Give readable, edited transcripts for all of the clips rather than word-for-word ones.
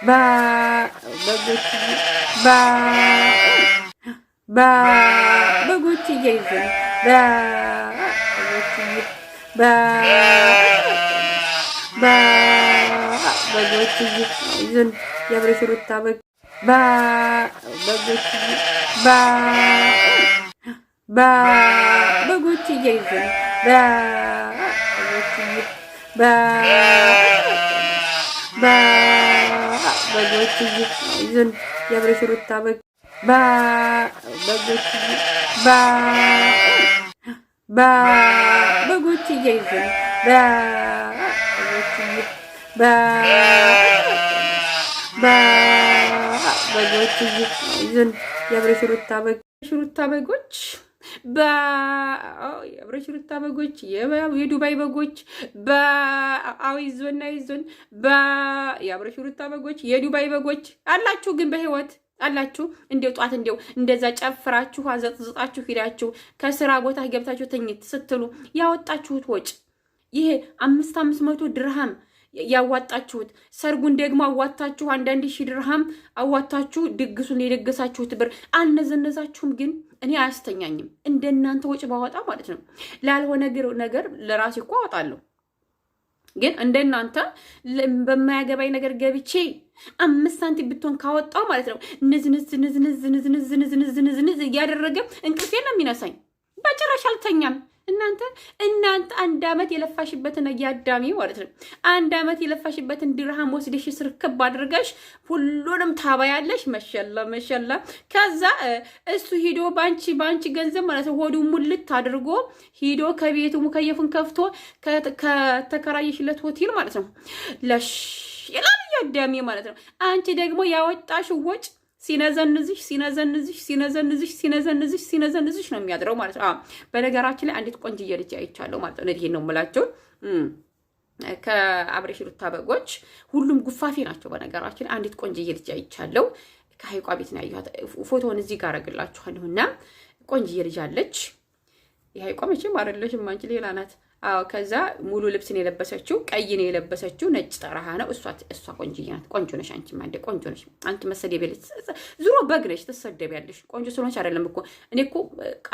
ባ በጎች ባ ባ በጎች ይዘን ባ በጎች ባ ባ በጎች ይዘን የአብረሽ ሩታ በግ ባ በጎች ባ ባ በጎች ይዘን ባ በጎች ባ ባ በጎች ይዘን የአብረሽ ሩታ በግ ባ በጎች ባ ባ በጎች ይዘን ባ በጎች ባ ባ በጎች ይዘን የአብረሽ ሩታ በግ ሩታ በጎች የአብረሽ ሩታ በጎች የዱባይ በጎች ይዞን የአብረሽ ሩታ በጎች የዱባይ በጎች አላችሁ፣ ግን በህይወት አላችሁ። እንደው ጧት እንደው እንደዛ ጨፍራችሁ አዘጥዝጣችሁ ሄዳችሁ ከስራ ቦታ ገብታችሁ ተኝት ስትሉ ያወጣችሁት ወጭ ይሄ 500 ድርሃም ያዋጣችሁት፣ ሰርጉን ደግሞ አዋጣችሁ 1000 ድርሃም አዋጣችሁ፣ ድግሱን የደገሳችሁት ብር አልነዘነዛችሁም። ግን እኔ አያስተኛኝም እንደናንተ ወጭ ባወጣ ማለት ነው። ላልሆነ ነገር ለራሴ እኮ አወጣለሁ፣ ግን እንደናንተ በማያገባኝ ነገር ገብቼ 5 ሳንቲም ብትሆን ካወጣው ማለት ነው ንዝንዝ እያደረገ እንቅልፌን ነው የሚነሳኝ። በጭራሽ አልተኛም። እናንተ 1 ዓመት የለፋሽበትን ያዳሚ ማለት ነው 1 ዓመት የለፋሽበትን ድርሃም ወስደሽ ስርክብ አድርገሽ ሁሉንም ታባያለሽ። መሸላ ከዛ እሱ ሂዶ ባንቺ ገንዘብ ማለት ነው ሆዱ ሙልት አድርጎ ሂዶ ከቤቱ ሙከየፉን ከፍቶ ከተከራየሽለት ሆቴል ማለት ነው ለሽ ይላል ያዳሚ ማለት ነው። አንቺ ደግሞ ያወጣሽ ወጭ ሲነዘንዝሽ ነው የሚያድረው ማለት ነው። በነገራችን ላይ አንዲት ቆንጅዬ ልጅ አይቻለሁ ማለት ነው። ይሄን ነው የምላቸው። ከአብረሽ ሩታ በጎች ሁሉም ጉፋፌ ናቸው። በነገራችን አንዲት ቆንጅዬ ልጅ አይቻለሁ። ከሀይቋ ቤት ነው ያየኋት። ፎቶውን እዚህ ጋር አረግላችኋለሁና ቆንጅዬ ልጅ አለች። የሀይቋ መቼም አይደለሽም አንቺ ሌላ ናት። ከዛ ሙሉ ልብስን የለበሰችው ቀይ ነው የለበሰችው፣ ነጭ ጠራሃ ነው እሷ ቆንጆ ናት። ቆንጆ ነሽ አንቺ ማንዴ ቆንጆ ነሽ። አንቺ መሰደቢያለሽ ዙሮ በግ ነሽ ትሰደቢያለሽ። ቆንጆ ስለሆነች አይደለም እኮ እኔ እኮ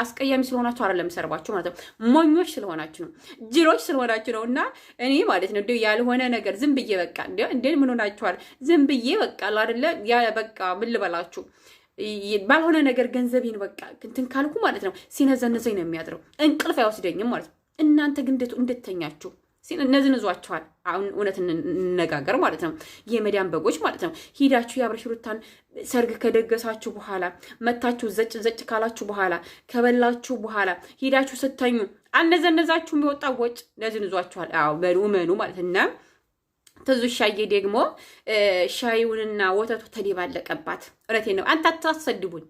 አስቀያሚ ስለሆናችሁ አይደለም ሰርባችሁ ማለት ነው። ሞኞች ስለሆናችሁ ነው፣ ጅሎች ስለሆናችሁ ነው። እና እኔ ማለት ነው ያልሆነ ነገር ዝም ብዬ በቃ እንዴ ምን ሆናችኋል? ዝም ብዬ በቃ አይደለ ያ በቃ ምን ልበላችሁ ባልሆነ ነገር ገንዘቤን በቃ እንትን ካልኩ ማለት ነው ሲነዘነዘኝ ነው የሚያድረው። እንቅልፍ አይወስደኝም ማለት ነው። እናንተ ግን እንደተኛችሁ ነዝንዟችኋል። አሁን እውነት እንነጋገር ማለት ነው። የመዳን በጎች ማለት ነው። ሂዳችሁ የአብረሽ ሩታን ሰርግ ከደገሳችሁ በኋላ መታችሁ ዘጭ ካላችሁ በኋላ ከበላችሁ በኋላ ሂዳችሁ ስተኙ አልነዘነዛችሁ የሚወጣ ወጭ ነዝንዟችኋል። መኑ ማለት እና ተዙ ሻዬ ደግሞ ሻዩንና ወተቱ ተደባለቀባት። እውነቴን ነው። አንተ አታሰድቡን።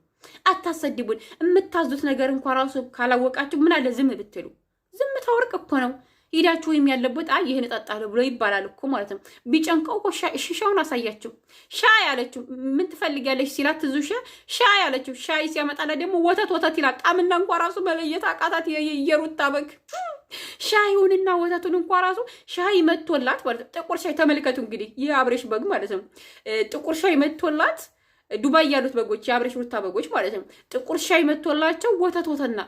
የምታዙት ነገር እንኳን ራሱ ካላወቃችሁ ምን አለ ዝም ብትሉ። ዝም ታወርቅ እኮ ነው። ሂዳችሁ ወይም ያለበት ይህን እጠጣለሁ ብሎ ይባላል እኮ ማለት ነው። ቢጨንቀው እኮ ሻውን አሳያችሁ። ሻይ አለችው። ምን ትፈልጊያለሽ ሲላት ትዙ ሻይ አለችው። ሻይ ሲያመጣላ ደግሞ ወተት ይላል። ጣምና እንኳ ራሱ መለየት አቃታት። የሩታ በግ ሻዩንና ወተቱን እንኳ ራሱ ሻይ መጥቶላት ማለት ነው። ጥቁር ሻይ ተመልከቱ እንግዲህ የአብረሽ በግ ማለት ነው። ጥቁር ሻይ መጥቶላት ዱባይ ያሉት በጎች የአብረሽ ሩታ በጎች ማለት ነው። ጥቁር ሻይ መጥቶላቸው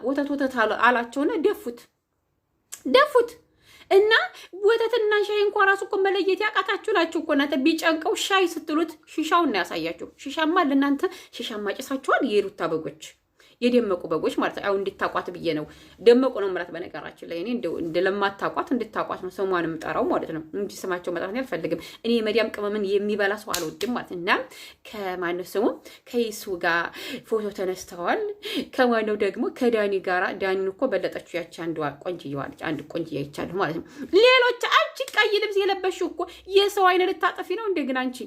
ወተት አላቸውና ደፉት እና ወተትና ሻይ እንኳን ራሱ እኮ መለየት ያቃታችሁ ናችሁ እኮ እናንተ። ቢጨንቀው ሻይ ስትሉት ሺሻውን ያሳያችሁ። ሺሻማ ለእናንተ ሺሻማ ጭሳችኋል። የሩታ በጎች የደመቁ በጎች ማለት ነው። እንድታቋት ብዬ ነው። ደመቁ ነው ማለት በነገራችን ላይ እኔ እንደለማታቋት እንድታቋት ነው ስሟንም ጠራው ማለት ነው እንጂ ስማቸው መጥራት አልፈልግም። እኔ የመዲያም ቅመምን የሚበላ ሰው አልወድም ማለት እና ከማነው ስሙ ከይሱ ጋር ፎቶ ተነስተዋል። ከማነው ደግሞ ከዳኒ ጋራ ዳኒን እኮ በለጠችው ያቺ አንድ ቆንጅዬዋለች። አንድ ቆንጅዬ አይቻለሁ ማለት ነው። ሌሎች አንቺ ቀይ ልብስ የለበሽው እኮ የሰው አይን ልታጠፊ ነው እንደገና አንቺ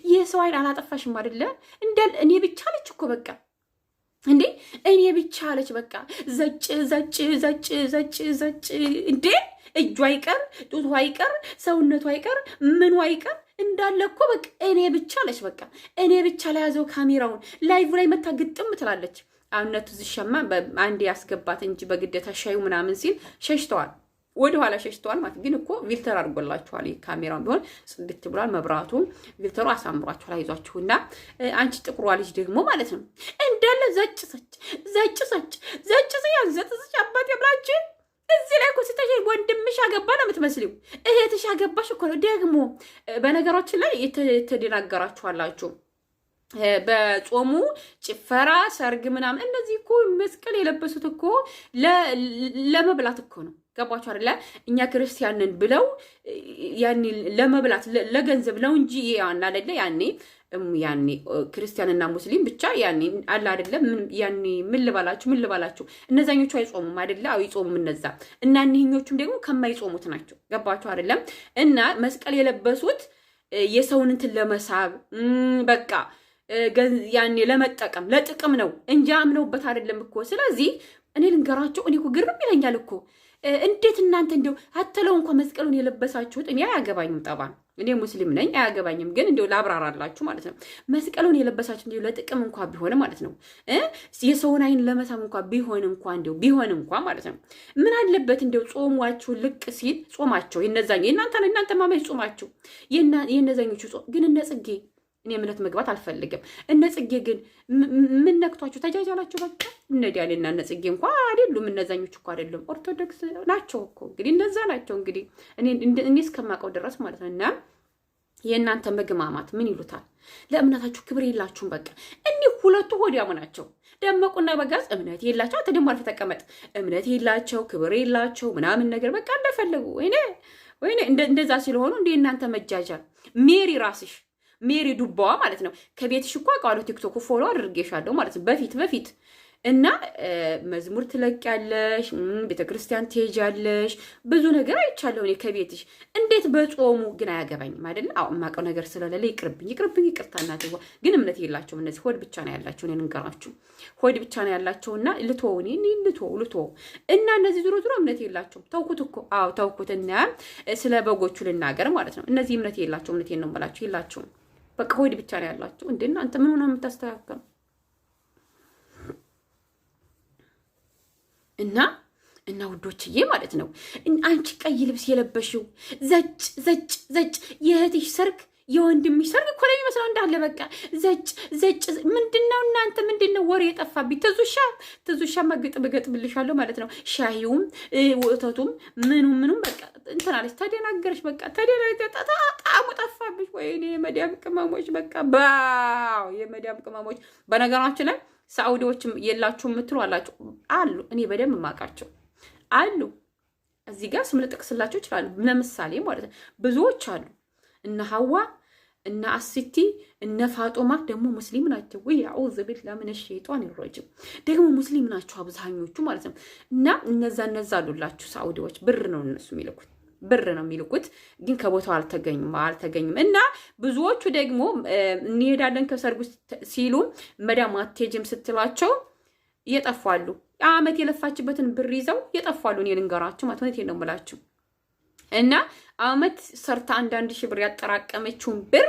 የሰው አይን አላጠፋሽም አይደለ? እኔ ብቻ አለች እኮ በቃ እንዴ እኔ ብቻ አለች በቃ ዘጭ እንዴ እጇ አይቀር ጡቷ አይቀር ሰውነቷ አይቀር ምኑ አይቀር እንዳለ እኮ በቃ እኔ ብቻ አለች በቃ እኔ ብቻ ላይ ያዘው ካሜራውን ላይቭ ላይ መታ ግጥም ትላለች። አሁነቱ ዝሻማ አንዴ ያስገባት እንጂ በግዴታ ሻዩ ምናምን ሲል ሸሽተዋል። ወደ ኋላ ሸሽተዋል ማለት ግን እኮ ቪልተር አድርጎላችኋል። ካሜራውን ቢሆን ጽድት ብሏል። መብራቱ ቪልተሩ አሳምሯችኋል። አይዟችሁና አንቺ ጥቁሯ ልጅ ደግሞ ማለት ነው እንዳለ ዘጭ ያዘጥሽ አባቴ ብላችሁ እዚህ ላይ እኮ ስተሽ ወንድምሽ አገባ ነው የምትመስሊው። እህትሽ አገባሽ እኮ ነው ደግሞ። በነገራችን ላይ የተደናገራችኋላችሁ በጾሙ ጭፈራ፣ ሰርግ ምናምን እነዚህ እኮ መስቀል የለበሱት እኮ ለመብላት እኮ ነው። ገባችሁ አይደለ? እኛ ክርስቲያንን ብለው ያኔ ለመብላት ለገንዘብ ነው እንጂ ያን አይደለ? ያኔ ክርስቲያንና ሙስሊም ብቻ ያኔ አለ አይደለ? ያኔ ምን ልባላችሁ እነዛኞቹ አይጾሙም አይደለ? አው ይጾሙም እነዛ እና እነኚህኞቹም ደግሞ ከማይጾሙት ናቸው። ገባችሁ አይደለም? እና መስቀል የለበሱት የሰውን እንትን ለመሳብ በቃ ያኔ ለመጠቀም ለጥቅም ነው እንጂ አምነውበት አይደለም እኮ። ስለዚህ እኔ ልንገራቸው፣ እኔ እኮ ግርም ይለኛል እኮ እንዴት እናንተ እንደው አተለው እንኳን መስቀሉን የለበሳችሁት። እኔ አያገባኝም፣ ጠባን እኔ ሙስሊም ነኝ አያገባኝም። ግን እንደው ላብራራላችሁ ማለት ነው። መስቀሉን የለበሳችሁ እንደው ለጥቅም እንኳን ቢሆን ማለት ነው የሰውን አይን ለመሳም እንኳን ቢሆን እንኳን ማለት ነው ምን አለበት እንደው ጾሟችሁ ልቅ ሲል ጾማቸው የእናንተ ማመች ጾማችሁ የነዛኞቹ ጾም ግን እነ ጽጌ እኔ እምነት መግባት አልፈልግም። እነ ጽጌ ግን ምን ነክቷችሁ ተጃጃላችሁ? በቃ እነ ዲያሌና እነ ጽጌ እንኳ አይደሉም፣ እነዛኞቹ እኮ አይደሉም፣ ኦርቶዶክስ ናቸው እኮ። እንግዲህ እነዛ ናቸው እንግዲህ እኔ እስከማውቀው ድረስ ማለት ነው። እና የእናንተ መግማማት ምን ይሉታል? ለእምነታችሁ ክብር የላችሁም። በቃ እኒህ ሁለቱ ሆዲያሙ ናቸው። ደመቁና በጋዝ እምነት የላቸው። አንተ ደግሞ አልፈህ ተቀመጥ። እምነት የላቸው፣ ክብር የላቸው ምናምን ነገር በቃ እንደፈለጉ ወይኔ እንደዛ ስለሆኑ እንደ እናንተ መጃጃል። ሜሪ ዱባዋ ማለት ነው። ከቤትሽ እኮ አውቃለሁ፣ ቲክቶክ ፎሎ አድርጌሻለሁ ማለት ነው በፊት እና መዝሙር ትለቂያለሽ፣ ቤተክርስቲያን ትሄጃለሽ፣ ብዙ ነገር አይቻለሁ እኔ ከቤትሽ። እንዴት በጾሙ ግን አያገባኝም አይደለ? አዎ የማውቀው ነገር ስለሌለ ይቅርብኝ፣ ይቅርታ እናትዋ። ግን እምነት የላቸውም እነዚህ፣ ሆድ ብቻ ነው ያላቸው። እኔ ልንገራችሁ፣ ሆድ ብቻ ነው ያላቸውና ልቶ እና እነዚህ ዙሮ እምነት የላቸውም። ተውኩት እኮ አዎ ተውኩት። እና ስለ በጎቹ ልናገር ማለት ነው። እነዚህ እምነት የላቸው፣ እምነቴን ነው የምላቸው፣ የላቸውም። በቃ ሆድ ብቻ ነው ያላቸው። እንዴ እናንተ ምን ሆነ የምታስተካከሉ? እና ውዶችዬ ማለት ነው አንቺ ቀይ ልብስ የለበሽው ዘጭ የእህትሽ ሰርግ የወንድምሽ ሰርግ እኮ ነው የሚመስለው እንዳለ በቃ ዘጭ ምንድነው እናንተ ምንድነው ወሬ የጠፋብኝ? ትዙሻ እገጥምልሻለሁ ማለት ነው። ሻሂውም ወተቱም ምኑም በቃ እንትን አለች፣ ተደናገረች። በቃ ጣዕሙ ጠፋብሽ። ወይኔ የመዳም ቅመሞች በቃ ባው የመዳም ቅመሞች። በነገራችን ላይ ሳኡዲዎችም የላችሁም የምትሉ አላችሁ አሉ። እኔ በደንብ የማውቃቸው አሉ። እዚህ ጋር ስም ልጠቅስላቸው ይችላሉ። ለምሳሌ ማለት ነው ብዙዎች አሉ። እነ ሀዋ እነ አሲቲ እነ ፋጦማ ደግሞ ሙስሊም ናቸው። ወይ አዑዝ ቢላሂ ሚነ ሸይጣን ረጂም ደግሞ ሙስሊም ናቸው አብዛኞቹ ማለት ነው። እና እነዛ አሉላችሁ ሳኡዲዎች ብር ነው እነሱ የሚልኩት ግን ከቦታው አልተገኙም። እና ብዙዎቹ ደግሞ እንሄዳለን ከሰርጉ ሲሉ መዳም አትሄጂም ስትላቸው እየጠፋሉ። አመት የለፋችበትን ብር ይዘው እየጠፋሉ። እኔ ልንገራችሁ ማለት ነው ነው የምላችሁ። እና አመት ሰርታ 1,000 ብር ያጠራቀመችውን ብር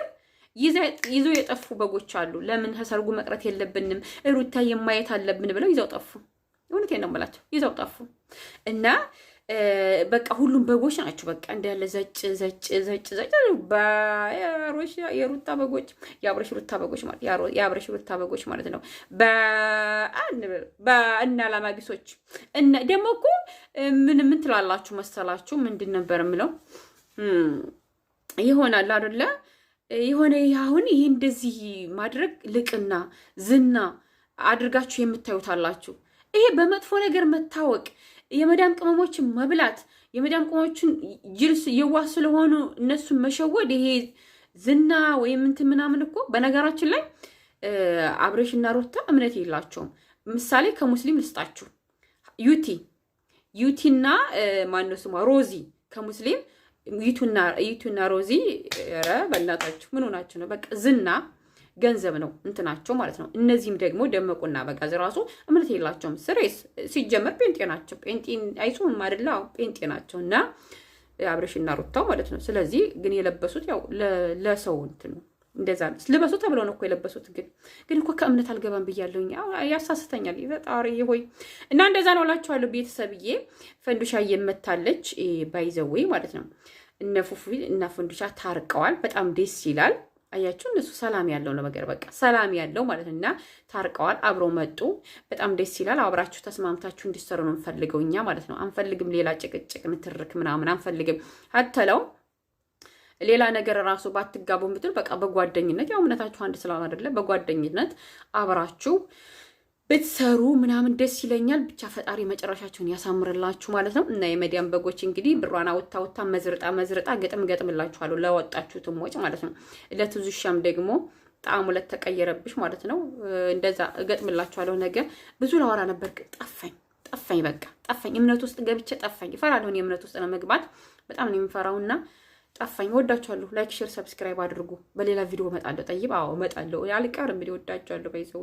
ይዘው የጠፉ በጎች አሉ። ለምን ከሰርጉ መቅረት የለብንም ሩታ የማየት አለብን ብለው ይዘው ጠፉ። እውነቴን ነው የምላቸው፣ ይዘው ጠፉ። እና በቃ ሁሉም በጎች ናቸው። በቃ እንዳለ ዘጭ የሩታ በጎች የአብረሽ ሩታ በጎች ማለት ነው። በእና ላማጊሶች እና ደግሞ እኮ ምን ትላላችሁ መሰላችሁ? ምንድን ነበር የምለው ይሆናል አይደለ? የሆነ አሁን ይሄ እንደዚህ ማድረግ ልቅና ዝና አድርጋችሁ የምታዩታላችሁ። ይሄ በመጥፎ ነገር መታወቅ፣ የመዳም ቅመሞችን መብላት፣ የመዳም ቅመሞችን ጅልስ የዋህ ስለሆኑ እነሱን መሸወድ፣ ይሄ ዝና ወይም እንትን ምናምን እኮ በነገራችን ላይ አብሬሽና ሩታ እምነት የላቸውም። ምሳሌ ከሙስሊም ልስጣችሁ። ዩቲና ማነው ስሟ ሮዚ ከሙስሊም ዩቱና ሮዚ ኧረ በእናታችሁ ምን ሆናችሁ ነው? በቃ ዝና ገንዘብ ነው እንትናቸው ማለት ነው። እነዚህም ደግሞ ደመቁና በጋዝ ራሱ እምነት የላቸውም። ስሬስ ሲጀመር ጴንጤ ናቸው። ጴንጤን አይጾምም አይደለ? ጴንጤ ናቸው። እና አብሬሽና ሩታው ማለት ነው። ስለዚህ ግን የለበሱት ያው ለሰው እንትን ነው እንደዛ ነው። ልበሱ ተብለው ነው እኮ የለበሱት። ግን እኮ ከእምነት አልገባም ብያለሁኝ። ያሳስተኛል ፈጣሪ ሆይ። እና እንደዛ ነው እላችኋለሁ ቤተሰብዬ። ፈንዱሻ እየመታለች ባይዘዌ ማለት ነው። እነ ፉፉ እና ፈንዱሻ ታርቀዋል። በጣም ደስ ይላል። አያችሁ፣ እነሱ ሰላም ያለው ነው ነገር በቃ ሰላም ያለው ማለት እና ታርቀዋል። አብረው መጡ። በጣም ደስ ይላል። አብራችሁ ተስማምታችሁ እንዲሰሩ ነው እንፈልገው እኛ ማለት ነው። አንፈልግም ሌላ ጭቅጭቅ፣ ንትርክ ምናምን አንፈልግም። አተለው ሌላ ነገር ራሱ ባትጋቡ ምትል በቃ በጓደኝነት ያው እምነታችሁ አንድ ስላል አይደለ፣ በጓደኝነት አብራችሁ ብትሰሩ ምናምን ደስ ይለኛል። ብቻ ፈጣሪ መጨረሻቸውን ያሳምርላችሁ ማለት ነው። እና የመዲያም በጎች እንግዲህ ብሯን አውጥታ መዝርጣ ገጥምላችኋለሁ ለወጣችሁትም ወጭ ማለት ነው። ለትዙሻም ደግሞ ጣዕሙ ለተቀየረብሽ ማለት ነው እንደዛ ገጥምላችኋለሁ። ነገር ብዙ ላወራ ነበር ጠፋኝ በቃ ጠፋኝ። እምነት ውስጥ ገብቼ ጠፋኝ። እፈራለሁ። የእምነት ውስጥ ነው መግባት በጣም ነው የምፈራውና ጠፋኝ። ወዳችኋለሁ። ላይክ፣ ሼር፣ ሰብስክራይብ አድርጉ። በሌላ ቪዲዮ እመጣለሁ። ጠይብ እመጣለሁ። አልቀርም። እንግዲህ ወዳችኋለሁ። ባይዘው